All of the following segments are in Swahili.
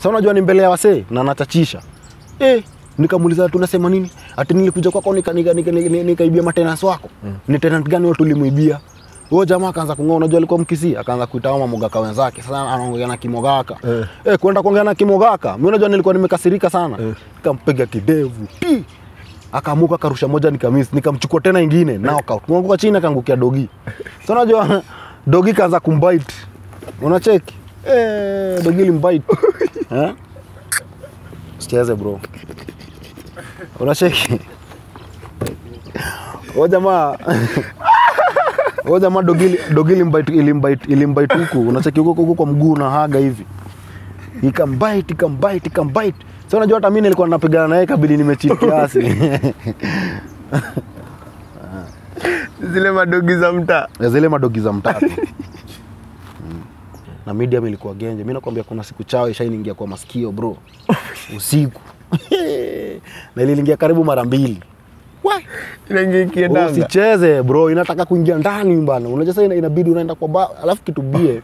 Sasa unajua ni mbele ya wasee na anachachisha. Nikamuuliza tunasema nini? Ati nilikuja kwako nikaibia matenants wako. Ni tenant gani wao tulimuibia? Huyo jamaa akaanza kung'oa, unajua alikuwa Mkisii, akaanza kuita Mogaka wenzake. Sasa anaongea na Kimogaka. Kwenda kuongea na Kimogaka. Mimi unajua nilikuwa nimekasirika sana. Nikampiga kidevu. Akamuka karusha moja nikamiss, nikamchukua tena nyingine knockout. Kuanguka chini akaangukia dogi. Sasa unajua dogi kaanza kumbite. Unacheki? Dogi limbite. Sicheze bro. Unacheki? O jamaa dogi limbite huko. Unacheki huko kwa mguu na haga hivi. Ikambite. Sasa unajua hata mimi nilikuwa napigana naye kabili nimechill kiasi. Zile madogi za mtaa. Na medium ilikuwa genje. Mimi nakwambia kuna siku chao ishaingia kwa masikio bro. Usiku. Na iliingia karibu mara 2. Inaingia kiendanga. Usicheze bro, inataka kuingia ndani bana. Unajua sasa inabidi unaenda kwa alafu kitu bie.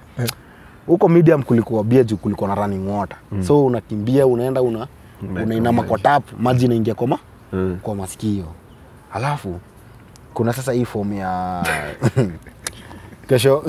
Huko medium kulikuwa bie juu kulikuwa na running water. So unakimbia unaenda unainama kwa tap, maji inaingia kwa masikio. Alafu kuna sasa hii form ya kesho